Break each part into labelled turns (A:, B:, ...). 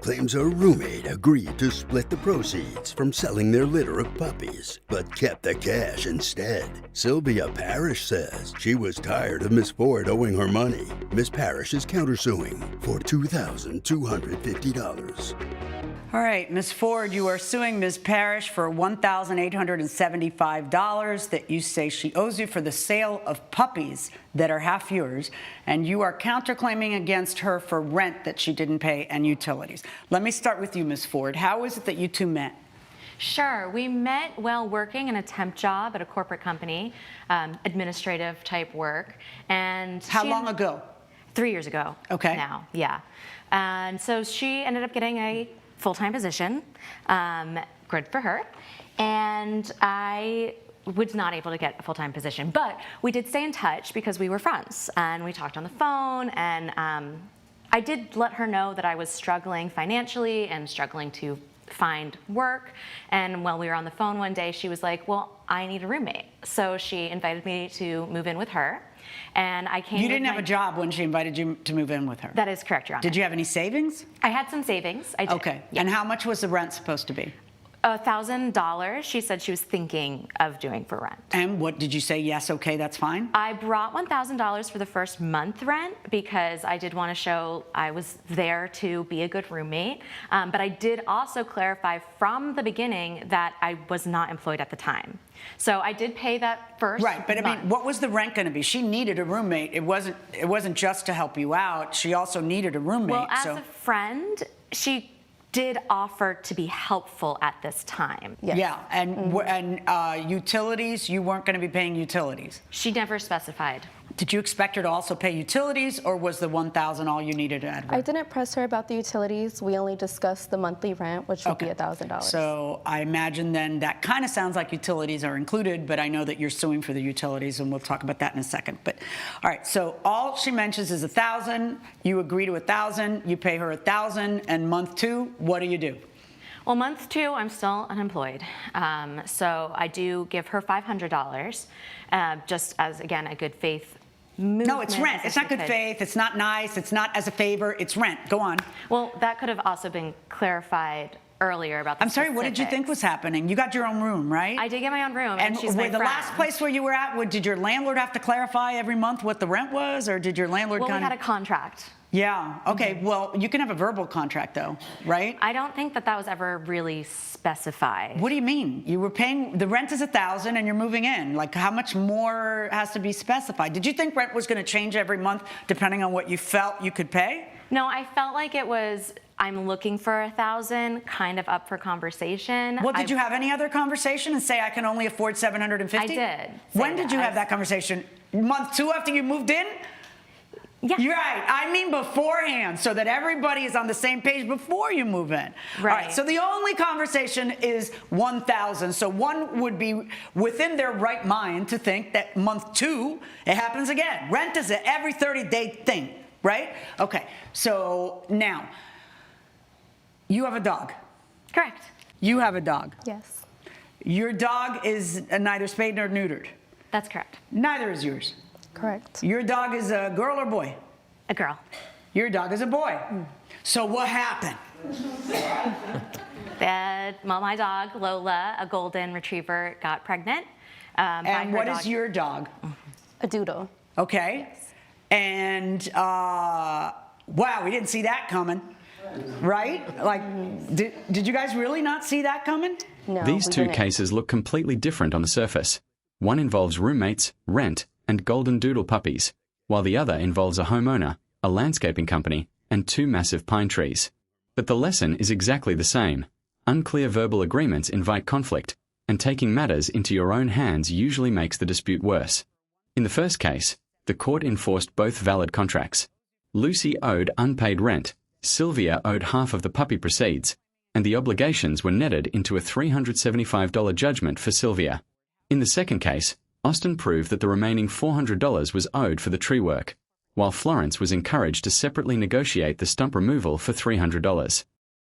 A: claims her roommate agreed to split the proceeds from selling their litter of puppies, but kept the cash instead. Sylvia Parrish says she was tired of Miss Ford owing her money. Miss Parrish is countersuing for $2,250.
B: All right, Ms. Ford, you are suing Ms. Parrish for $1,875 that you say she owes you for the sale of puppies that are half yours, and you are counterclaiming against her for rent that she didn't pay and utilities. Let me start with you, Ms. Ford. How is it that you two met?
C: Sure. We met while working in a temp job at a corporate company, administrative type work. And
B: how long ago?
C: 3 years ago.
B: Okay.
C: Now, yeah. And so she ended up getting a full-time position, good for her, and I was not able to get a full-time position, but we did stay in touch because we were friends, and we talked on the phone, and I did let her know that I was struggling financially and struggling to find work, and while we were on the phone one day, she was like, well, I need a roommate, so she invited me to move in with her. And I came. You
B: didn't have a job when she invited you to move in with her?
C: That is correct, Your Honor.
B: Did you have any savings?
C: I had some savings. I did.
B: Okay.
C: Yeah.
B: And how much was the rent supposed to be?
C: $1,000. She said she was thinking of doing for rent.
B: And what did you say? Yes, okay, that's fine.
C: I brought $1,000 for the first month rent because I did want to show I was there to be a good roommate. But I did also clarify from the beginning that I was not employed at the time. So I did pay that first.
B: Right, but
C: month.
B: I mean, what was the rent going to be? She needed a roommate. It wasn't just to help you out. She also needed a roommate.
C: Well, as a friend, she did offer to be helpful at this time.
B: Yes. Yeah, and utilities, you weren't going to be paying utilities.
C: She never specified.
B: Did you expect her to also pay utilities, or was the $1,000 all you needed to add?
D: I didn't press her about the utilities. We only discussed the monthly rent, which would be $1,000.
B: So I imagine then that kind of sounds like utilities are included, but I know that you're suing for the utilities, and we'll talk about that in a second. But all right, so all she mentions is $1,000. You agree to $1,000. You pay her $1,000, and month two, what do you do?
C: Well, month two, I'm still unemployed. So I do give her $500, just as, again, a good faith movement.
B: No, it's rent. It's not good faith. It's not nice. It's not as a favor. It's rent. Go on.
C: Well, that could have also been clarified earlier about the
B: I'm sorry, what did you think was happening? You got your own room, right?
C: I did get my own room, and she's my friend.
B: The last place where you were at, did your landlord have to clarify every month what the rent was, or did your landlord
C: we had a contract.
B: Yeah, okay, well, you can have a verbal contract, though, right?
C: I don't think that was ever really specified.
B: What do you mean? You were paying, the rent is $1,000 and you're moving in. Like, how much more has to be specified? Did you think rent was going to change every month depending on what you felt you could pay?
C: No, I felt like it was, I'm looking for $1,000, kind of up for conversation.
B: Well, did you have any other conversation and say, I can only afford $750?
C: I did.
B: When did you have that conversation? Month two after you moved in?
C: Yeah.
B: You're right. I mean beforehand, so that everybody is on the same page before you move in.
C: Right.
B: All right. So the only conversation is $1,000. So one would be within their right mind to think that month two, it happens again. Rent is an every 30-day thing, right? Okay. So now, you have a dog.
C: Correct.
B: You have a dog.
D: Yes.
B: Your dog is neither spayed nor neutered.
C: That's correct.
B: Neither is yours.
D: Correct.
B: Your dog is a girl or boy?
C: A girl.
B: Your dog is a boy. So what happened?
C: My dog, Lola, a golden retriever, got pregnant.
B: And what is your dog?
D: A doodle.
B: Okay.
D: Yes.
B: And wow, we didn't see that coming. Right? Like, did you guys really not see that coming?
D: No.
E: These two cases look completely different on the surface. One involves roommates, rent, and golden doodle puppies, while the other involves a homeowner, a landscaping company, and 2 massive pine trees. But the lesson is exactly the same. Unclear verbal agreements invite conflict, and taking matters into your own hands usually makes the dispute worse. In the first case, the court enforced both valid contracts. Lucy owed unpaid rent, Sylvia owed half of the puppy proceeds, and the obligations were netted into a $375 judgment for Sylvia. In the second case, Austin proved that the remaining $400 was owed for the tree work, while Florence was encouraged to separately negotiate the stump removal for $300.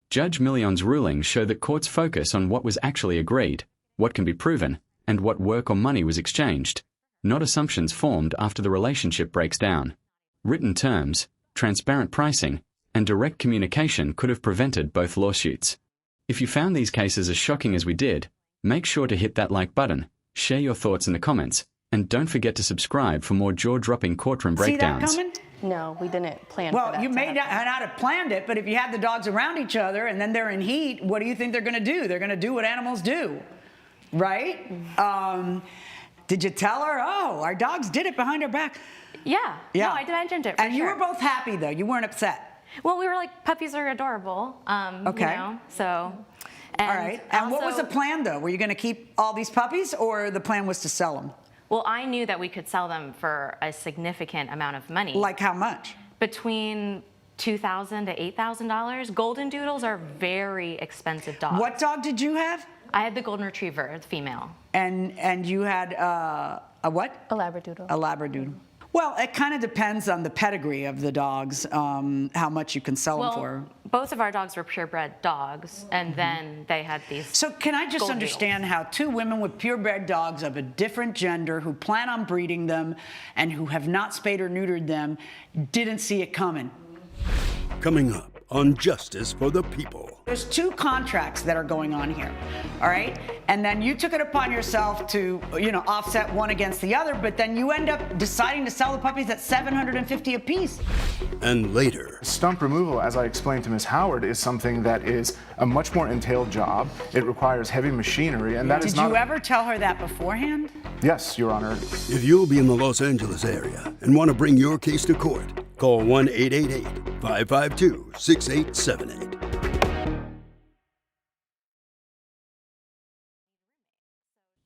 E: Judge Milian's rulings show that courts focus on what was actually agreed, what can be proven, and what work or money was exchanged, not assumptions formed after the relationship breaks down. Written terms, transparent pricing, and direct communication could have prevented both lawsuits. If you found these cases as shocking as we did, make sure to hit that like button, share your thoughts in the comments, and don't forget to subscribe for more jaw-dropping courtroom breakdowns.
B: See that coming?
D: No, we didn't plan for that.
B: Well, you may not have planned it, but if you have the dogs around each other and then they're in heat, what do you think they're going to do? They're going to do what animals do, right? Did you tell her, oh, our dogs did it behind our back?
C: Yeah. No, I mentioned it for
B: And you
C: sure.
B: were both happy, though. You weren't upset.
C: Well, we were like, puppies are adorable.
B: Okay.
C: You know, so. And
B: All right. And what was
C: also-
B: the plan, though? Were you going to keep all these puppies, or the plan was to sell them?
C: Well, I knew that we could sell them for a significant amount of money.
B: Like how much?
C: Between $2,000 to $8,000. Golden doodles are very expensive dogs.
B: What dog did you have?
C: I had the golden retriever, the female.
B: And you had a what?
D: A Labradoodle.
B: A Labradoodle. Well, it kind of depends on the pedigree of the dogs, how much you can sell them for.
C: Both of our dogs were purebred dogs, and then they had these.
B: So can I just
C: golden
B: understand how two women with purebred dogs of a different gender who plan on breeding them and who have not spayed or neutered them didn't see it coming?
A: Coming up on Justice for the People.
B: There's two contracts that are going on here, all right? And then you took it upon yourself to, offset one against the other, but then you end up deciding to sell the puppies at $750 apiece.
A: And later,
F: Stump removal, as I explained to Ms. Howard, is something that is a much more entailed job. It requires heavy machinery, and that is not...
B: Did you ever tell her that beforehand?
F: Yes, Your Honor.
A: if you'll be in the Los Angeles area and want to bring your case to court, call 1-888-552-6878.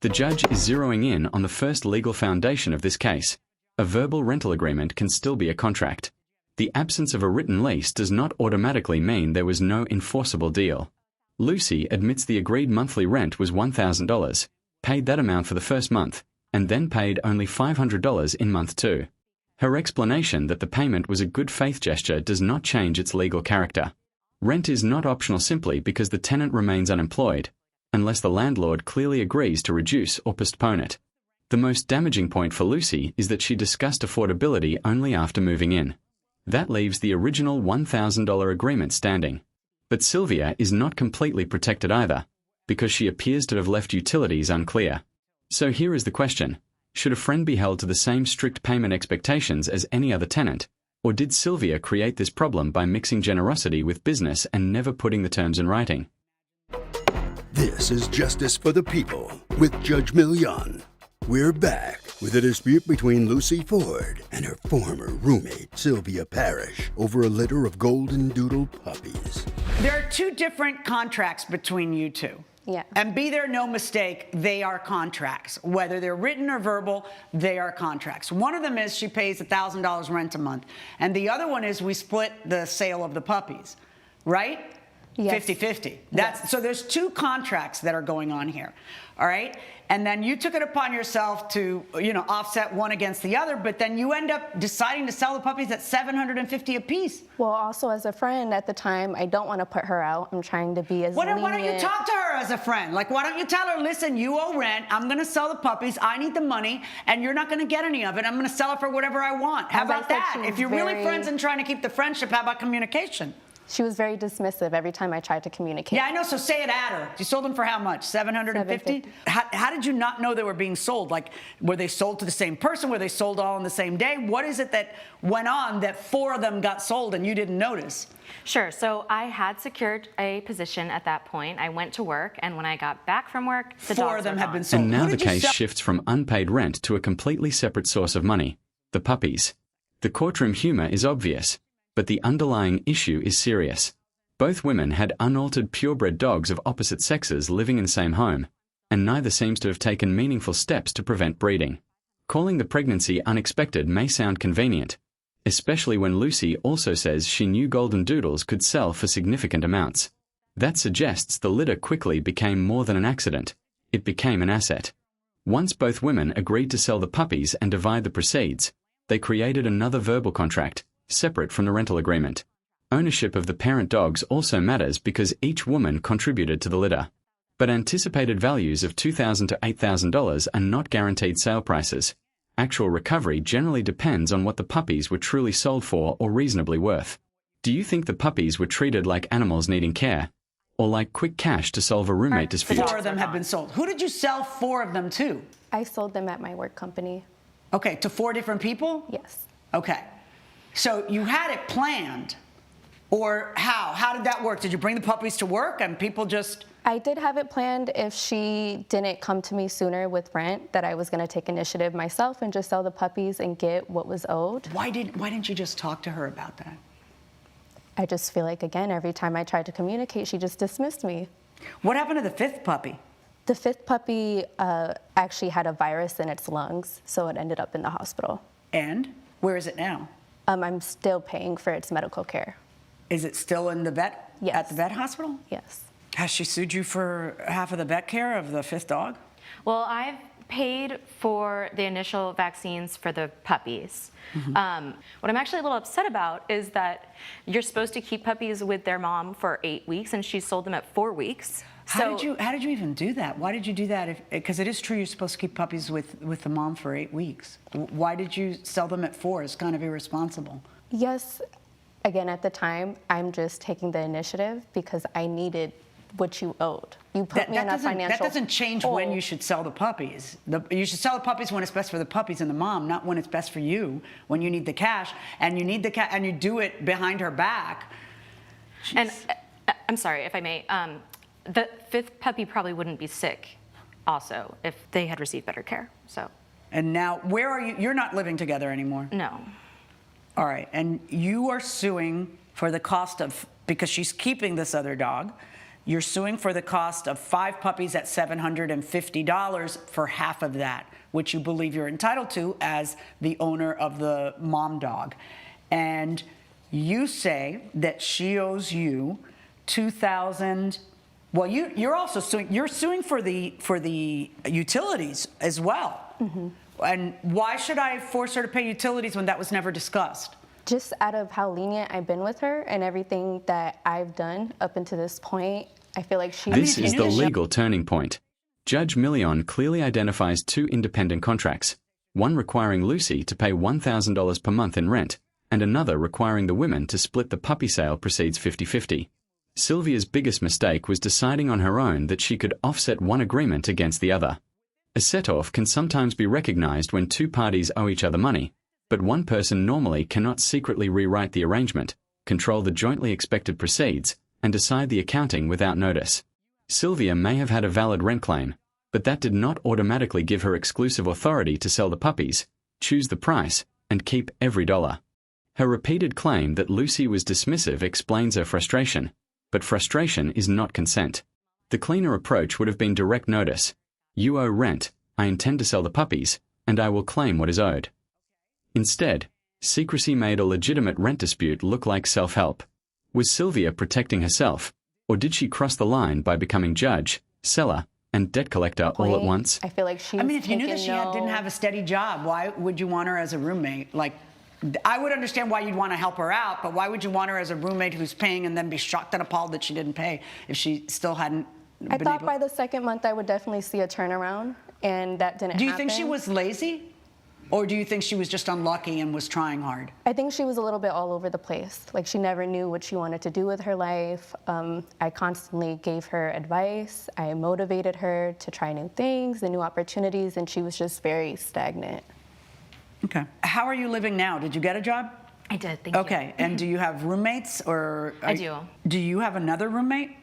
E: The judge is zeroing in on the first legal foundation of this case. A verbal rental agreement can still be a contract. The absence of a written lease does not automatically mean there was no enforceable deal. Lucy admits the agreed monthly rent was $1,000, paid that amount for the first month, and then paid only $500 in month 2. Her explanation that the payment was a good faith gesture does not change its legal character. Rent is not optional simply because the tenant remains unemployed, unless the landlord clearly agrees to reduce or postpone it. The most damaging point for Lucy is that she discussed affordability only after moving in. That leaves the original $1,000 agreement standing. But Sylvia is not completely protected either, because she appears to have left utilities unclear. So here is the question. Should a friend be held to the same strict payment expectations as any other tenant? Or did Sylvia create this problem by mixing generosity with business and never putting the terms in writing?
A: This is Justice for the People with Judge Milian. We're back with a dispute between Lucy Ford and her former roommate, Sylvia Parrish, over a litter of golden doodle puppies.
B: There are two different contracts between you two.
D: Yeah.
B: And be there no mistake, they are contracts. Whether they're written or verbal, they are contracts. One of them is she pays $1,000 rent a month. And the other one is we split the sale of the puppies, right?
D: Yes.
B: 50-50.
D: Yes.
B: So there's two contracts that are going on here, all right? And then you took it upon yourself to, offset one against the other, but then you end up deciding to sell the puppies at $750 apiece.
D: Well, also as a friend at the time, I don't want to put her out. I'm trying to be as lenient.
B: Why don't you talk to her as a friend? Like, why don't you tell her, listen, you owe rent, I'm going to sell the puppies, I need the money, and you're not going to get any of it. I'm going to sell it for whatever I want. How
D: As I
B: about
D: said,
B: that?
D: she was
B: If you're really
D: very-
B: friends and trying to keep the friendship, how about communication?
D: She was very dismissive every time I tried to communicate.
B: Yeah, I know, so say it at her. You sold them for how much? $750? How did you not know they were being sold? Like, were they sold to the same person? Were they sold all on the same day? What is it that went on that 4 of them got sold and you didn't notice?
C: Sure. So I had secured a position at that point. I went to work, and when I got back from work, the
B: 4
C: dogs
B: of them
C: were
B: have
C: gone.
B: been sold.
E: And now
B: Who
E: the
B: did you
E: case
B: sell-
E: shifts from unpaid rent to a completely separate source of money, the puppies. The courtroom humor is obvious, but the underlying issue is serious. Both women had unaltered purebred dogs of opposite sexes living in the same home, and neither seems to have taken meaningful steps to prevent breeding. Calling the pregnancy unexpected may sound convenient, especially when Lucy also says she knew golden doodles could sell for significant amounts. That suggests the litter quickly became more than an accident. It became an asset. Once both women agreed to sell the puppies and divide the proceeds, they created another verbal contract, separate from the rental agreement. Ownership of the parent dogs also matters because each woman contributed to the litter. But anticipated values of $2,000 to $8,000 are not guaranteed sale prices. Actual recovery generally depends on what the puppies were truly sold for or reasonably worth. Do you think the puppies were treated like animals needing care, or like quick cash to solve a roommate dispute?
B: 4 of them have been sold. Who did you sell 4 of them to?
D: I sold them at my work company.
B: Okay, to 4 different people?
D: Yes.
B: Okay. So you had it planned, or how? How did that work? Did you bring the puppies to work and people just...
D: I did have it planned if she didn't come to me sooner with rent that I was going to take initiative myself and just sell the puppies and get what was owed.
B: Why didn't you just talk to her about that?
D: I just feel like, again, every time I tried to communicate, she just dismissed me.
B: What happened to the 5th puppy?
D: The 5th puppy actually had a virus in its lungs, so it ended up in the hospital.
B: And where is it now?
D: I'm still paying for its medical care.
B: Is it still in the vet?
D: Yes.
B: At the vet hospital?
D: Yes.
B: Has she sued you for half of the vet care of the 5th dog?
C: Well, I've paid for the initial vaccines for the puppies. What I'm actually a little upset about is that you're supposed to keep puppies with their mom for 8 weeks, and she sold them at 4 weeks.
B: How did you even do that? Why did you do that? Because it is true you're supposed to keep puppies with the mom for 8 weeks. Why did you sell them at 4? It's kind of irresponsible.
D: Yes. Again, at the time, I'm just taking the initiative because I needed what you owed. You put me in a financial
B: That doesn't change
D: hole.
B: when you should sell the puppies. You should sell the puppies when it's best for the puppies and the mom, not when it's best for you, when you need the cash, and you do it behind her back. Jeez.
C: And I'm sorry, if I may, the 5th puppy probably wouldn't be sick also if they had received better care, so.
B: And now, where are you? You're not living together anymore?
C: No.
B: All right, and you are suing for the cost of, because she's keeping this other dog, you're suing for the cost of 5 puppies at $750 for half of that, which you believe you're entitled to as the owner of the mom dog. And you say that she owes you $2,000. Well, you're also suing for the utilities as well. Mm-hmm. And why should I force her to pay utilities when that was never discussed?
D: Just out of how lenient I've been with her and everything that I've done up until this point, I feel like she...
E: This is the legal turning point. Judge Milian clearly identifies 2 independent contracts, one requiring Lucy to pay $1,000 per month in rent, and another requiring the women to split the puppy sale proceeds 50-50. Sylvia's biggest mistake was deciding on her own that she could offset one agreement against the other. A set-off can sometimes be recognized when 2 parties owe each other money, but one person normally cannot secretly rewrite the arrangement, control the jointly expected proceeds, and decide the accounting without notice. Sylvia may have had a valid rent claim, but that did not automatically give her exclusive authority to sell the puppies, choose the price, and keep every dollar. Her repeated claim that Lucy was dismissive explains her frustration, but frustration is not consent. The cleaner approach would have been direct notice. You owe rent, I intend to sell the puppies, and I will claim what is owed. Instead, secrecy made a legitimate rent dispute look like self-help. Was Sylvia protecting herself, or did she cross the line by becoming judge, seller, and debt collector all at once?
D: I feel like she.
B: I mean, if you knew that she didn't have a steady job, why would you want her as a roommate? Like, I would understand why you'd want to help her out, but why would you want her as a roommate who's paying and then be shocked and appalled that she didn't pay if she still hadn't been
D: I thought
B: able...
D: by the 2nd month I would definitely see a turnaround, and that didn't happen.
B: Do you think she was lazy? Or do you think she was just unlucky and was trying hard?
D: I think she was a little bit all over the place. Like, she never knew what she wanted to do with her life. I constantly gave her advice. I motivated her to try new things and new opportunities, and she was just very stagnant.
B: Okay. How are you living now? Did you get a job?
C: I did, thank you.
B: Okay, and do you have roommates, or...
C: I do.
B: Do you have another roommate?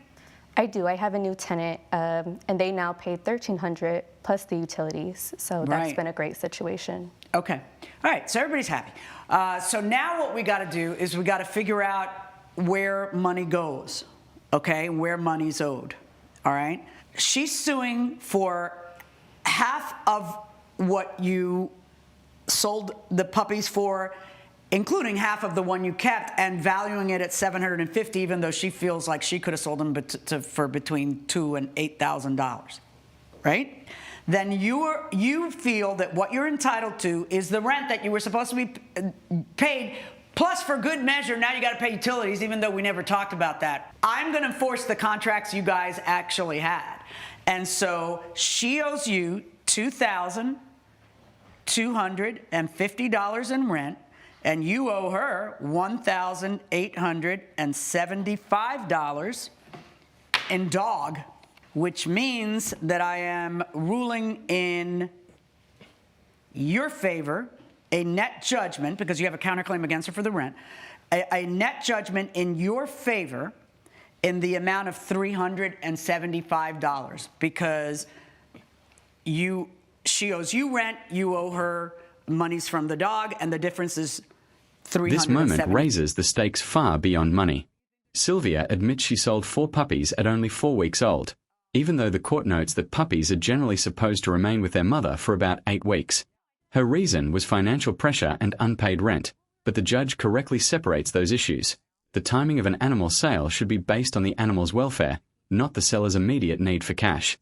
D: I do. I have a new tenant, and they now pay $1,300 plus the utilities. So that's been a great situation.
B: Okay. All right. So everybody's happy. So now what we got to do is we got to figure out where money goes. Okay, where money's owed. All right. She's suing for half of what you sold the puppies for, including half of the one you kept, and valuing it at $750, even though she feels like she could have sold them for between $2,000 and $8,000, right? Then you feel that what you're entitled to is the rent that you were supposed to be paid, plus for good measure, now you got to pay utilities, even though we never talked about that. I'm going to enforce the contracts you guys actually had. And so she owes you $2,250 in rent, and you owe her $1,875 in dog, which means that I am ruling in your favor, a net judgment, because you have a counterclaim against her for the rent, a net judgment in your favor in the amount of $375 because she owes you rent, you owe her monies from the dog, and the difference is $375.
E: This moment raises the stakes far beyond money. Sylvia admits she sold 4 puppies at only 4 weeks old, even though the court notes that puppies are generally supposed to remain with their mother for about 8 weeks. Her reason was financial pressure and unpaid rent, but the judge correctly separates those issues. The timing of an animal sale should be based on the animal's welfare, not the seller's immediate need for cash.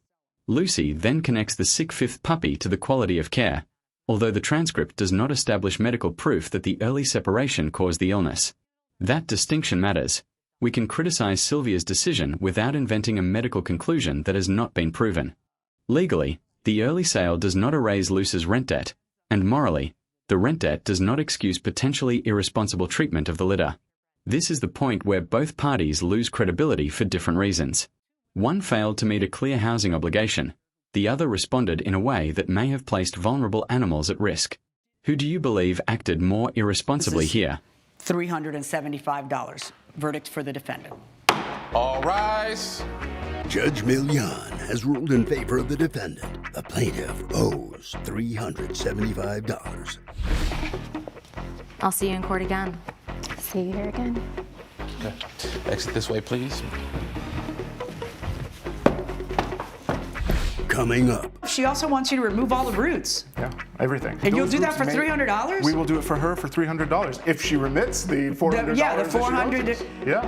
E: Lucy then connects the sick 5th puppy to the quality of care, although the transcript does not establish medical proof that the early separation caused the illness. That distinction matters. We can criticize Sylvia's decision without inventing a medical conclusion that has not been proven. Legally, the early sale does not erase Lucy's rent debt, and morally, the rent debt does not excuse potentially irresponsible treatment of the litter. This is the point where both parties lose credibility for different reasons. One failed to meet a clear housing obligation. The other responded in a way that may have placed vulnerable animals at risk. Who do you believe acted more irresponsibly here?
B: $375. Verdict for the defendant.
G: All rise.
A: Judge Milian has ruled in favor of the defendant. The plaintiff owes $375.
C: I'll see you in court again.
D: See you here again.
G: Okay. Exit this way, please.
A: Coming up,
B: She also wants you to remove all the roots.
F: Yeah, everything.
B: And you'll
F: Those
B: do that
F: roots
B: for $300?
F: We will do it for her for $300 if she remits the $400.
B: Yeah, the
F: that she owes
B: $400.
F: us. Yeah.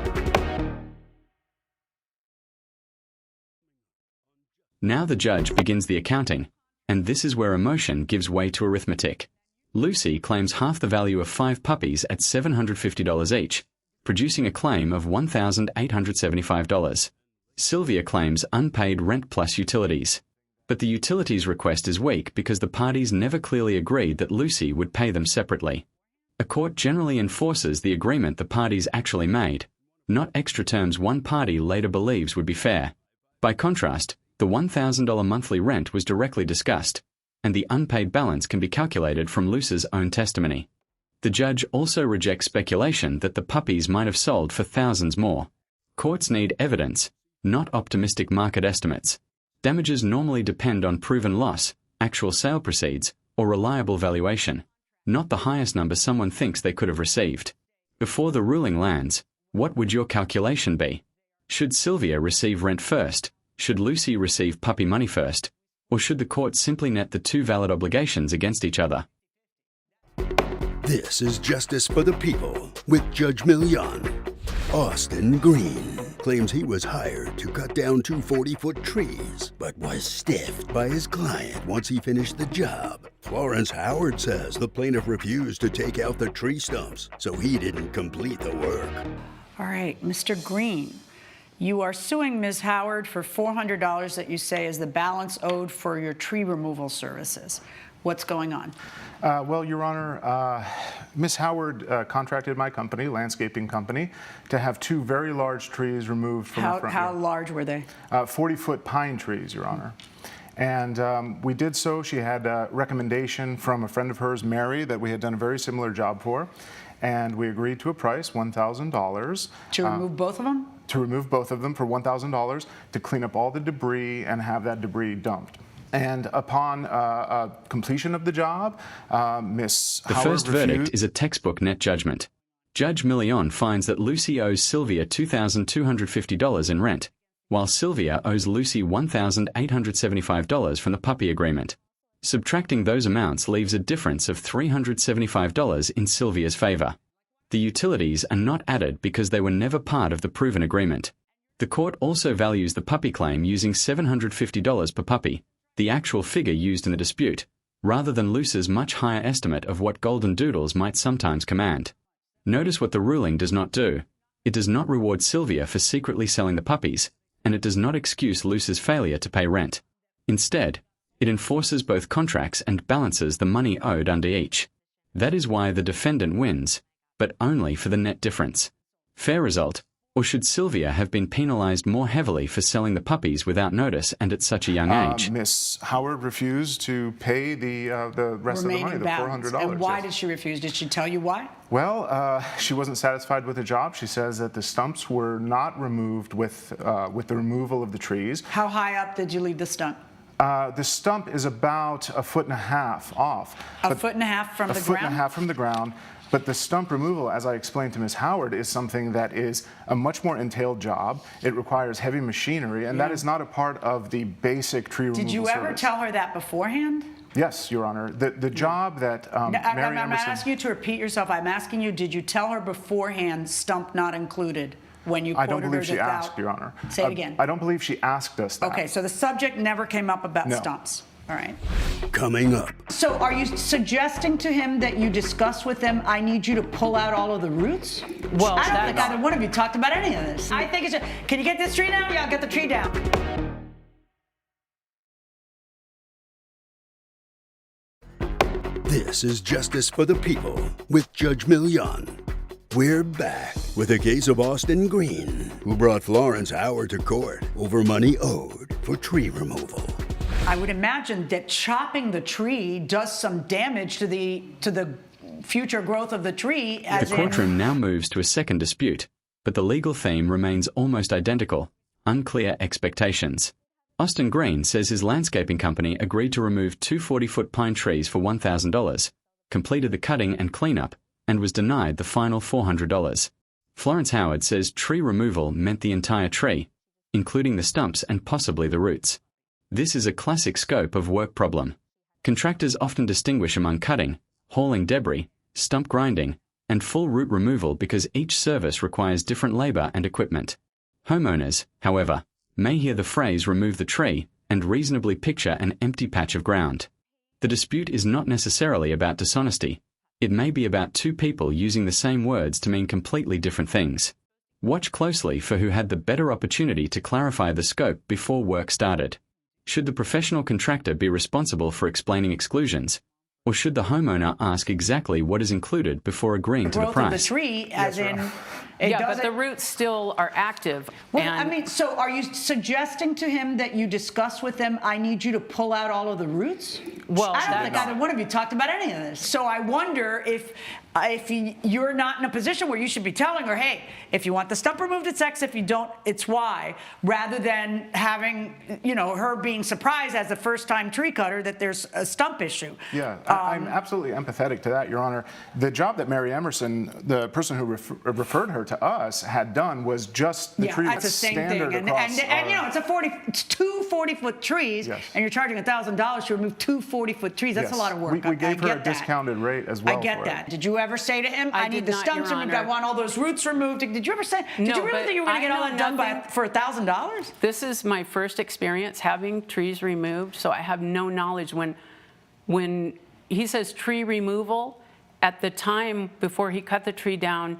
E: Now the judge begins the accounting, and this is where emotion gives way to arithmetic. Lucy claims half the value of 5 puppies at $750 each, producing a claim of $1,875. Sylvia claims unpaid rent plus utilities. But the utilities request is weak because the parties never clearly agreed that Lucy would pay them separately. A court generally enforces the agreement the parties actually made, not extra terms one party later believes would be fair. By contrast, the $1,000 monthly rent was directly discussed, and the unpaid balance can be calculated from Lucy's own testimony. The judge also rejects speculation that the puppies might have sold for thousands more. Courts need evidence, not optimistic market estimates. Damages normally depend on proven loss, actual sale proceeds, or reliable valuation, not the highest number someone thinks they could have received. Before the ruling lands, what would your calculation be? Should Sylvia receive rent first? Should Lucy receive puppy money first? Or should the court simply net the 2 valid obligations against each other?
A: this is Justice for the People with Judge Milian. Austin Green claims he was hired to cut down 2 40-foot trees, but was stiffed by his client once he finished the job. Florence Howard says the plaintiff refused to take out the tree stumps, so he didn't complete the work.
B: All right, Mr. Green, you are suing Ms. Howard for $400 that you say is the balance owed for your tree removal services. What's going on?
F: Well, Your Honor, Ms. Howard contracted my company, landscaping company, to have 2 very large trees removed from the front
B: How
F: yard.
B: large were they?
F: 40-foot pine trees, Your Honor. And we did so. She had a recommendation from a friend of hers, Mary, that we had done a very similar job for. And we agreed to a price, $1,000.
B: To remove both of them?
F: To remove both of them for $1,000, to clean up all the debris and have that debris dumped. And upon completion of the job, Ms.
E: The
F: Howard
E: first verdict
F: refused.
E: is a textbook net judgment. Judge Milian finds that Lucy owes Sylvia $2,250 in rent, while Sylvia owes Lucy $1,875 from the puppy agreement. Subtracting those amounts leaves a difference of $375 in Sylvia's favor. The utilities are not added because they were never part of the proven agreement. The court also values the puppy claim using $750 per puppy, the actual figure used in the dispute, rather than Lucy's much higher estimate of what golden doodles might sometimes command. Notice what the ruling does not do. It does not reward Sylvia for secretly selling the puppies, and it does not excuse Lucy's failure to pay rent. Instead, it enforces both contracts and balances the money owed under each. That is why the defendant wins, but only for the net difference. Fair result, or should Sylvia have been penalized more heavily for selling the puppies without notice and at such a young age?
F: Miss Howard refused to pay the rest
B: Remaining
F: of the money,
B: balance.
F: the $400.
B: And why
F: yes.
B: did she refuse? Did she tell you why?
F: Well, she wasn't satisfied with the job. She says that the stumps were not removed with the removal of the trees.
B: How high up did you leave the stump?
F: The stump is about 1.5 feet off.
B: A foot and a half from the ground?
F: A foot and a half from the ground. But the stump removal, as I explained to Ms. Howard, is something that is a much more entailed job. It requires heavy machinery, and that is not a part of the basic tree removal
B: Did you ever
F: service.
B: tell her that beforehand?
F: Yes, Your Honor. The job that Mary
B: I'm
F: Emerson...
B: asking you to repeat yourself. I'm asking you, did you tell her beforehand, stump not included, when you
F: I
B: quoted
F: don't believe
B: her
F: she
B: that
F: asked, Your Honor.
B: Say it again.
F: I don't believe she asked us that.
B: Okay, so the subject never came up about
F: No.
B: stumps. All right.
A: Coming up,
B: So are you suggesting to him that you discuss with him, I need you to pull out all of the roots?
H: Well,
B: I don't think
H: that's-
B: either one of you talked about any of this. I think it's just, can you get this tree down? Yeah, I'll get the tree down.
A: this is Justice for the People with Judge Milian. We're back with a case of Austin Green, who brought Florence Howard to court over money owed for tree removal.
B: I would imagine that chopping the tree does some damage to the future growth of the tree. As
E: The courtroom now moves to a second dispute, but the legal theme remains almost identical: unclear expectations. Austin Green says his landscaping company agreed to remove two 40-foot pine trees for $1,000, completed the cutting and cleanup, and was denied the final $400. Florence Howard says tree removal meant the entire tree, including the stumps and possibly the roots. This is a classic scope of work problem. Contractors often distinguish among cutting, hauling debris, stump grinding, and full root removal because each service requires different labor and equipment. Homeowners, however, may hear the phrase remove the tree and reasonably picture an empty patch of ground. The dispute is not necessarily about dishonesty. It may be about two people using the same words to mean completely different things. Watch closely for who had the better opportunity to clarify the scope before work started. Should the professional contractor be responsible for explaining exclusions, or should the homeowner ask exactly what is included before agreeing to the
B: growth of the
E: price?
B: tree, as in, it
H: Yeah, but
B: doesn't.
H: the roots still are active.
B: Well,
H: and
B: I mean, so are you suggesting to him that you discuss with him, I need you to pull out all of the roots?
H: Well,
B: I don't
H: that-
B: think either one of you talked about any of this. So I wonder if you're not in a position where you should be telling her, hey, if you want the stump removed, it's X. If you don't, it's Y. Rather than having, her being surprised as a first-time tree cutter that there's a stump issue.
F: Yeah, I'm absolutely empathetic to that, Your Honor. The job that Mary Emerson, the person who referred her to us, had done was just the tree
B: that's
F: was
B: the same
F: standard
B: thing.
F: across
B: It's two 40-foot trees,
F: Yes.
B: and you're charging $1,000 to remove two 40-foot trees. That's
F: Yes.
B: a lot of work.
F: We gave her
B: get
F: a
B: that.
F: discounted rate as well.
B: I get
F: for
B: that.
F: It.
B: Did you ever say to him, I need
H: did
B: the
H: not,
B: stumps
H: Your
B: removed, I
H: Honor.
B: want all those roots removed? Did you ever say, did
H: No,
B: you really
H: but
B: think you were going to
H: I
B: get all
H: know
B: that done
H: nothing-
B: for $1,000?
H: This is my first experience having trees removed, so I have no knowledge. When he says tree removal, at the time before he cut the tree down,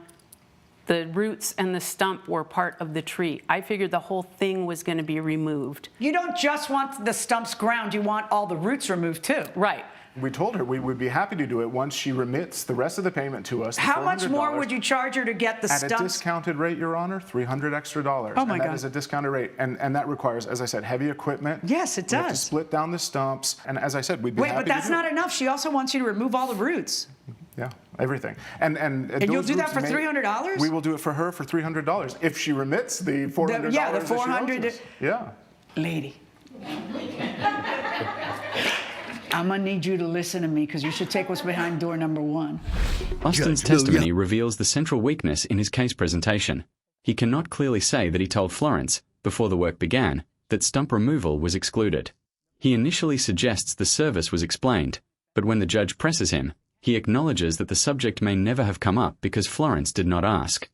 H: the roots and the stump were part of the tree. I figured the whole thing was going to be removed.
B: You don't just want the stumps ground, you want all the roots removed too.
H: Right.
F: We told her we would be happy to do it once she remits the rest of the payment to us. the
B: How much more
F: $400.
B: would you charge her to get the
F: At a
B: stumps?
F: discounted rate, Your Honor, $300 extra.
B: Oh, my
F: and that
B: God.
F: is a discounted rate, and that requires, as I said, heavy equipment.
B: Yes, it
F: We have to
B: does.
F: split down the stumps, and as I said, we'd be
B: Wait,
F: happy
B: but that's
F: to do
B: not
F: it.
B: enough. She also wants you to remove all the roots.
F: Yeah, everything. And
B: you'll
F: those
B: do that
F: roots
B: for
F: may-
B: $300?
F: We will do it for her for $300 if she remits the $400.
B: yeah, the
F: that she owes
B: $400
F: us. Yeah.
B: Lady. I'm going to need you to listen to me because you should take what's behind door number 1.
E: Austin's
A: Judge Milian.
E: testimony reveals the central weakness in his case presentation. He cannot clearly say that he told Florence, before the work began, that stump removal was excluded. He initially suggests the service was explained, but when the judge presses him, he acknowledges that the subject may never have come up because Florence did not ask.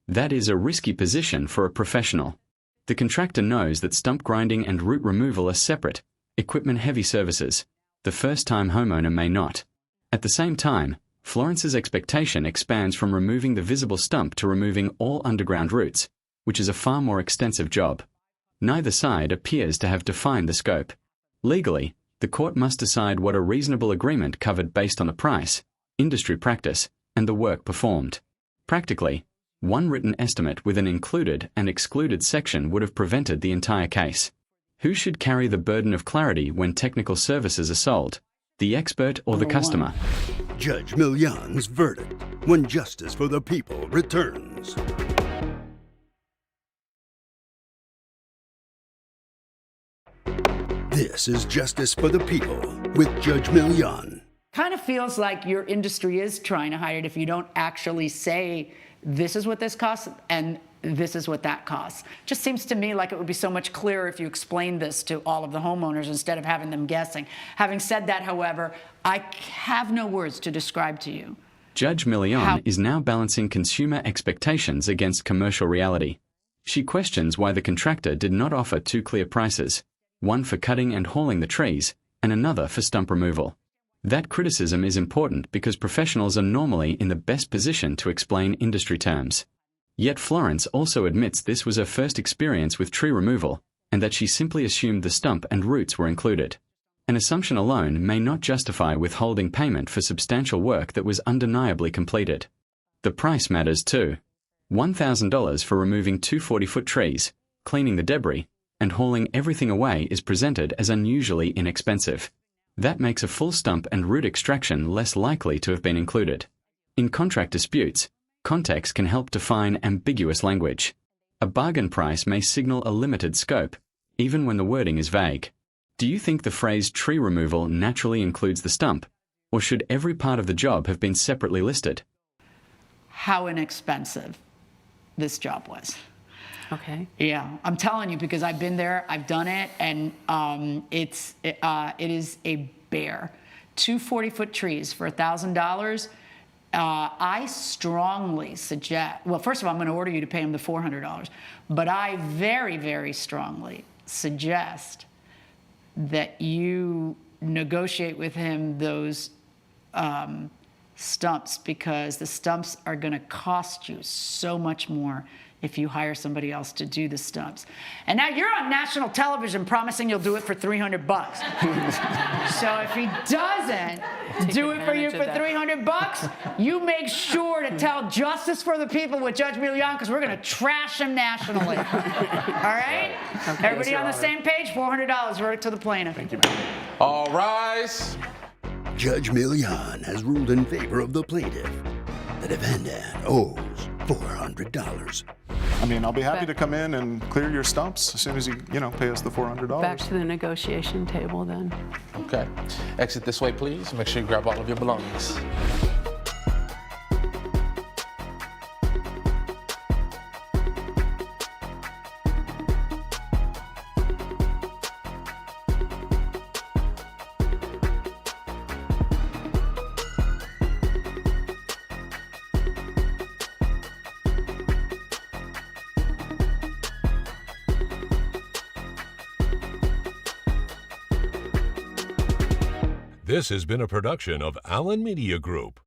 E: That is a risky position for a professional. The contractor knows that stump grinding and root removal are separate, equipment-heavy services. The first-time homeowner may not. At the same time, Florence's expectation expands from removing the visible stump to removing all underground roots, which is a far more extensive job. Neither side appears to have defined the scope. Legally, the court must decide what a reasonable agreement covered based on the price, industry practice, and the work performed. Practically, one written estimate with an included and excluded section would have prevented the entire case. Who should carry the burden of clarity when technical services are sold? The expert or the customer?
A: Judge Milian's verdict when justice for the people returns. This is Justice for the People with Judge Milian.
B: Kind of feels like your industry is trying to hide it if you don't actually say this is what this costs and this is what that costs. Just seems to me like it would be so much clearer if you explained this to all of the homeowners instead of having them guessing. Having said that, however, I have no words to describe to you.
E: Judge Milian is now balancing consumer expectations against commercial reality. She questions why the contractor did not offer two clear prices, one for cutting and hauling the trees and another for stump removal. That criticism is important because professionals are normally in the best position to explain industry terms. Yet Florence also admits this was her first experience with tree removal and that she simply assumed the stump and roots were included. An assumption alone may not justify withholding payment for substantial work that was undeniably completed. The price matters too. $1,000 for removing two 40-foot trees, cleaning the debris, and hauling everything away is presented as unusually inexpensive. That makes a full stump and root extraction less likely to have been included. In contract disputes, context can help define ambiguous language. A bargain price may signal a limited scope, even when the wording is vague. Do you think the phrase tree removal naturally includes the stump, or should every part of the job have been separately listed?
B: How inexpensive this job was.
H: Okay.
B: Yeah, I'm telling you because I've been there, I've done it, and it is a bear. Two 40-foot trees for $1,000. I strongly suggest, well, first of all, I'm going to order you to pay him the $400, but I very, very strongly suggest that you negotiate with him those stumps because the stumps are going to cost you so much more if you hire somebody else to do the stumps. And now you're on national television promising you'll do it for $300. So if he doesn't do it for you for $300, you make sure to tell Justice for the People with Judge Milian because we're going to trash him nationally. All right?
H: Okay.
B: Everybody on the same page? $400 verdict to the plaintiff.
F: Thank you, ma'am.
G: All rise.
A: Judge Milian has ruled in favor of the plaintiff. The defendant owes $400.
F: I mean, I'll be happy to come in and clear your stumps as soon as you pay us the $400.
H: Back to the negotiation table then.
G: Okay. Exit this way, please. Make sure you grab all of your belongings.
I: This has been a production of Allen Media Group.